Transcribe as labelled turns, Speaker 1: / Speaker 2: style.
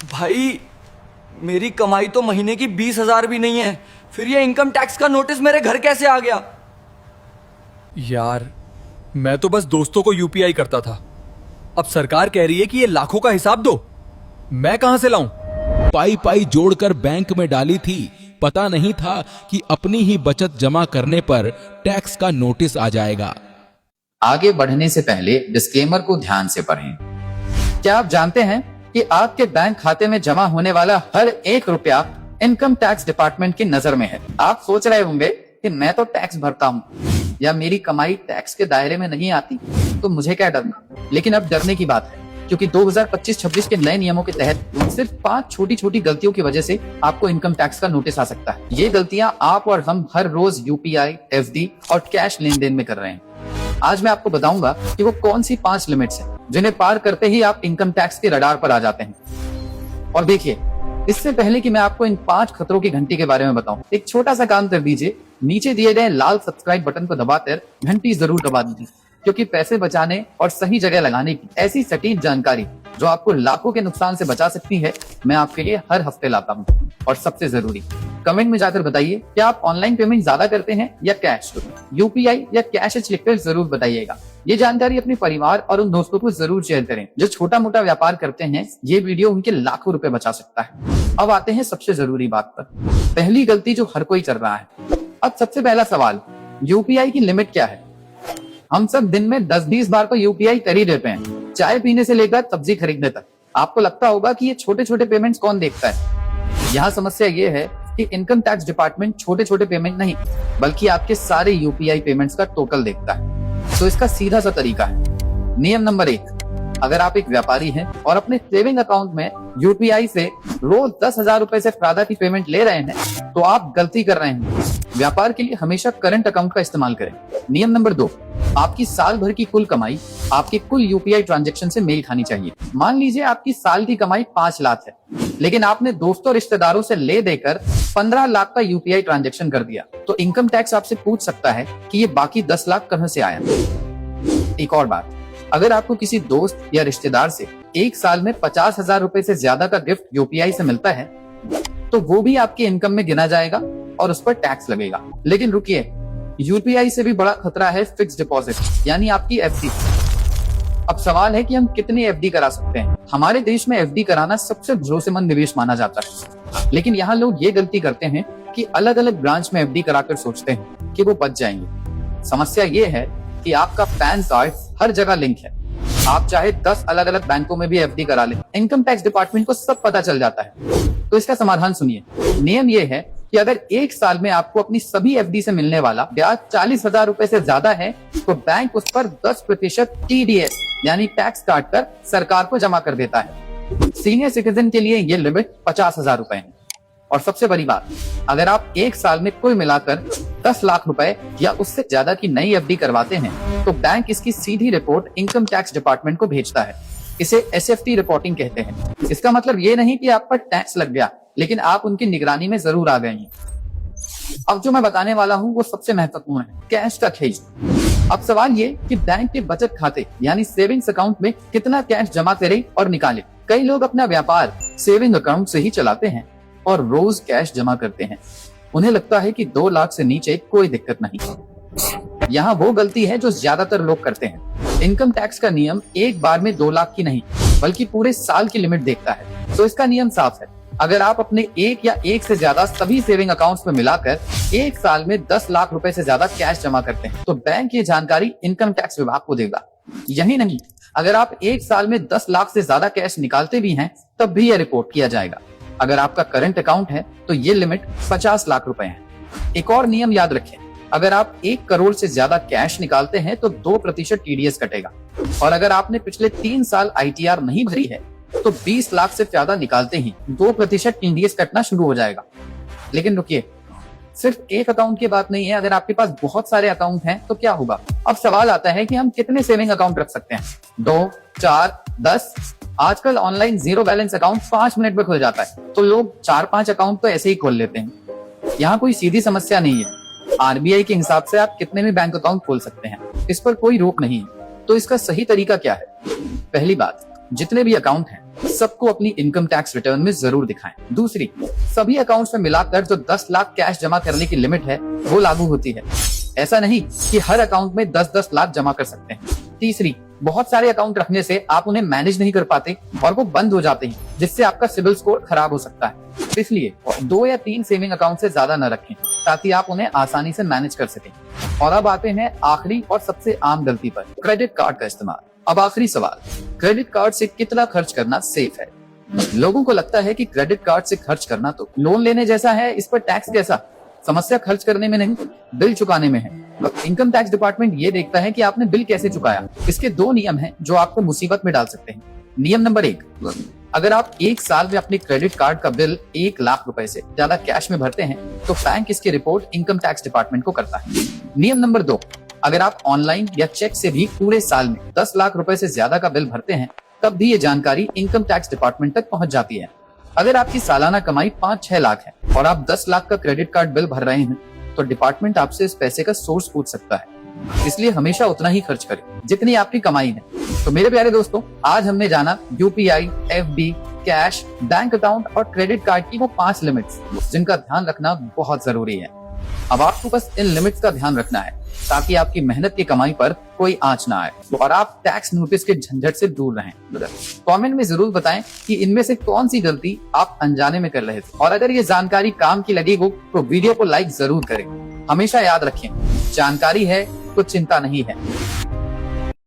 Speaker 1: भाई मेरी कमाई तो महीने की 20,000 भी नहीं है, फिर ये इनकम टैक्स का नोटिस मेरे घर कैसे आ गया?
Speaker 2: यार, मैं तो बस दोस्तों को यूपीआई करता था। अब सरकार कह रही है कि ये लाखों का हिसाब दो। मैं कहां से लाऊं?
Speaker 3: पाई पाई जोड़कर बैंक में डाली थी, पता नहीं था कि अपनी ही बचत जमा करने पर टैक्स का नोटिस आ जाएगा।
Speaker 4: आगे बढ़ने से पहले डिस्क्लेमर को ध्यान से पढ़ें। क्या आप जानते हैं कि आपके बैंक खाते में जमा होने वाला हर 1 रुपया इनकम टैक्स डिपार्टमेंट की नजर में है। आप सोच रहे होंगे कि मैं तो टैक्स भरता हूँ या मेरी कमाई टैक्स के दायरे में नहीं आती, तो मुझे क्या डरना। लेकिन अब डरने की बात है, क्योंकि 2025-26 के नए नियमों के तहत सिर्फ 5 छोटी छोटी गलतियों की वजह से आपको इनकम टैक्स का नोटिस आ सकता है। ये गलतियां आप और हम हर रोज यूपीआई, एफडी और कैश लेन देन में कर रहे हैं। आज मैं आपको बताऊंगा कि वो कौन सी 5 लिमिट्स हैं जिन्हें पार करते ही आप इनकम टैक्स के रडार पर आ जाते हैं। और देखिए, इससे पहले कि मैं आपको इन 5 खतरों की घंटी के बारे में बताऊं, एक छोटा सा काम कर दीजिए। नीचे दिए गए लाल सब्सक्राइब बटन को दबाकर घंटी जरूर दबा दीजिए, क्योंकि पैसे बचाने और सही जगह लगाने की ऐसी सटीक जानकारी जो आपको लाखों के नुकसान से बचा सकती है, मैं आपके लिए हर हफ्ते लाता हूँ। और सबसे जरूरी, कमेंट में जाकर बताइए कि आप ऑनलाइन पेमेंट ज्यादा करते हैं या कैश, यूपीआई या कैश लिखकर जरूर बताइएगा। ये जानकारी अपने परिवार और उन दोस्तों को जरूर शेयर करें जो छोटा मोटा व्यापार करते हैं। ये वीडियो उनके लाखों रुपए बचा सकता है। अब आते हैं सबसे जरूरी बात पर, पहली गलती जो हर कोई कर रहा है। अब सबसे पहला सवाल, यूपीआई की लिमिट क्या है? हम सब दिन में 10-20 बार तो यूपीआई कर ही देते हैं, चाय पीने से लेकर सब्जी खरीदने तक। आपको लगता होगा कि ये छोटे छोटे पेमेंट्स कौन देखता है। यहाँ समस्या ये है कि इनकम टैक्स डिपार्टमेंट छोटे छोटे पेमेंट नहीं, बल्कि आपके सारे यूपीआई पेमेंट्स का टोटल देखता है। तो इसका सीधा सा तरीका है। नियम नंबर 1, अगर आप एक व्यापारी हैं और अपने सेविंग अकाउंट में यूपीआई से रोज 10,000 रुपए से ज्यादा की पेमेंट ले रहे हैं, तो आप गलती कर रहे हैं। व्यापार के लिए हमेशा करंट अकाउंट का इस्तेमाल करें। नियम नंबर 2, आपकी साल भर की कुल कमाई आपके कुल यूपीआई ट्रांजैक्शन से मेल खानी चाहिए। मान लीजिए आपकी साल की कमाई 5 लाख है, लेकिन आपने दोस्तों रिश्तेदारों से ले देकर 15 लाख का यूपीआई ट्रांजैक्शन कर दिया, तो इनकम टैक्स आपसे पूछ सकता है कि ये बाकी 10 लाख कहां से आया। एक और बात, अगर आपको किसी दोस्त या रिश्तेदार से एक साल में 50,000 रुपए से ज्यादा का गिफ्ट यूपीआई से मिलता है, तो वो भी आपकी इनकम में गिना जाएगा और उस पर टैक्स लगेगा। लेकिन रुकिए, यूपीआई से भी बड़ा खतरा है फिक्स डिपॉजिट, यानी आपकी एफडी। अब सवाल है कि हम कितनी एफडी करा सकते हैं। हमारे देश में एफडी कराना सबसे भरोसेमंद निवेश माना जाता है, लेकिन यहाँ लोग ये गलती करते हैं कि अलग अलग ब्रांच में एफडी कराकर सोचते हैं कि वो बच जाएंगे। समस्या ये है कि आपका पैन कार्ड हर जगह लिंक है। आप चाहे 10 अलग अलग बैंकों में भी एफडी करा लें, इनकम टैक्स डिपार्टमेंट को सब पता चल जाता है। तो इसका समाधान सुनिए। नियम ये है कि अगर एक साल में आपको अपनी सभी एफडी से मिलने वाला ब्याज 40,000 रुपए से ज्यादा है, तो बैंक उस पर 10% टीडीएस यानी टैक्स काटकर सरकार को जमा कर देता है। सीनियर सिटीजन के लिए ये लिमिट 50,000 रुपए है। और सबसे बड़ी बात, अगर आप एक साल में कुल मिलाकर 10 लाख रुपए या उससे ज्यादा की नई एफडी करवाते हैं, तो बैंक इसकी सीधी रिपोर्ट इनकम टैक्स डिपार्टमेंट को भेजता है। इसे एसएफटी रिपोर्टिंग कहते हैं। इसका मतलब ये नहीं कि आप पर टैक्स लग गया, लेकिन आप उनकी निगरानी में जरूर आ गए हैं। अब जो मैं बताने वाला हूँ वो सबसे महत्वपूर्ण है, कैश का खेज। अब सवाल ये कि बैंक के बचत खाते यानी सेविंग्स अकाउंट में कितना कैश जमा करें और निकालें। कई लोग अपना व्यापार सेविंग अकाउंट से ही चलाते हैं और रोज कैश जमा करते हैं। उन्हें लगता है कि 2 लाख से नीचे कोई दिक्कत नहीं। यहाँ वो गलती है जो ज्यादातर लोग करते हैं। इनकम टैक्स का नियम एक बार में 2 लाख की नहीं, बल्कि पूरे साल की लिमिट देखता है। तो इसका नियम साफ है, अगर आप अपने एक या एक से ज्यादा सभी सेविंग अकाउंट्स में मिलाकर एक साल में 10 लाख रुपए से ज्यादा कैश जमा करते हैं, तो बैंक ये जानकारी इनकम टैक्स विभाग को देगा। यही नहीं, अगर आप एक साल में 10 लाख से ज्यादा कैश निकालते भी हैं, तब भी यह रिपोर्ट किया जाएगा। अगर आपका करंट अकाउंट है तो ये लिमिट 50 लाख रुपए है। एक और नियम याद रखें, अगर आप 1 करोड़ से ज्यादा कैश निकालते हैं तो 2% टीडीएस कटेगा। और अगर आपने पिछले 3 साल आईटीआर नहीं भरी है, तो 20 लाख से ज्यादा निकालते ही 2% टीडीएस कटना शुरू हो जाएगा। लेकिन रुकिए, सिर्फ एक अकाउंट की बात नहीं है। अगर आपके पास बहुत सारे अकाउंट हैं तो क्या होगा? अब सवाल आता है कि हम कितने सेविंग अकाउंट रख सकते हैं, 2, 4, 10? आजकल online zero balance account 5 minute में खुल जाता है, तो लोग 4-5 अकाउंट तो ऐसे ही खोल लेते हैं। यहाँ कोई सीधी समस्या नहीं है। आरबीआई के हिसाब से आप कितने भी बैंक अकाउंट खोल सकते हैं, इस पर कोई रोक नहीं है। तो इसका सही तरीका क्या है? पहली बात, जितने भी अकाउंट हैं सबको अपनी इनकम टैक्स रिटर्न में जरूर दिखाएं। दूसरी, सभी अकाउंट्स में मिलाकर जो 10 लाख कैश जमा करने की लिमिट है वो लागू होती है। ऐसा नहीं कि हर अकाउंट में 10-10 लाख जमा कर सकते हैं। तीसरी, बहुत सारे अकाउंट रखने से आप उन्हें मैनेज नहीं कर पाते और वो बंद हो जाते हैं, जिससे आपका सिबिल स्कोर खराब हो सकता है। इसलिए 2 या 3 सेविंग अकाउंट से ज्यादा न रखें ताकि आप उन्हें आसानी से मैनेज कर सकें। और अब आते हैं आखिरी और सबसे आम गलती पर, क्रेडिट कार्ड का इस्तेमाल। अब आखिरी सवाल, क्रेडिट कार्ड से कितना खर्च करना सेफ है? लोगों को लगता है कि क्रेडिट कार्ड से खर्च करना तो लोन लेने जैसा है, इस पर टैक्स कैसा? समस्या खर्च करने में नहीं, बिल चुकाने में है। इनकम टैक्स डिपार्टमेंट ये देखता है कि आपने बिल कैसे चुकाया। इसके 2 नियम हैं जो आपको मुसीबत में डाल सकते हैं। नियम नंबर 1, अगर आप 1 साल में अपने क्रेडिट कार्ड का बिल 1 लाख रुपए से ज्यादा कैश में भरते हैं तो बैंक इसकी रिपोर्ट इनकम टैक्स डिपार्टमेंट को करता है। नियम नंबर 2, अगर आप ऑनलाइन या चेक से भी पूरे साल में 10 लाख रुपए से ज्यादा का बिल भरते हैं तब भी ये जानकारी इनकम टैक्स डिपार्टमेंट तक पहुंच जाती है। अगर आपकी सालाना कमाई 5-6 लाख है और आप 10 लाख का क्रेडिट कार्ड बिल भर रहे हैं तो डिपार्टमेंट आपसे इस पैसे का सोर्स पूछ सकता है। इसलिए हमेशा उतना ही खर्च करें जितनी आपकी कमाई है। तो मेरे प्यारे दोस्तों, आज हमने जाना UPI, FD, cash, bank account और क्रेडिट कार्ड की वो 5 लिमिट्स जिनका ध्यान रखना बहुत जरूरी है। अब आपको बस इन लिमिट्स का ध्यान रखना है ताकि आपकी मेहनत की कमाई पर कोई आंच ना आए और आप टैक्स नोटिस के झंझट से दूर रहें। कमेंट में जरूर बताएं कि इनमें से कौन सी गलती आप अनजाने में कर रहे थे, और अगर ये जानकारी काम की लगी हो तो वीडियो को लाइक जरूर करें। हमेशा याद रखें, जानकारी है तो चिंता नहीं है।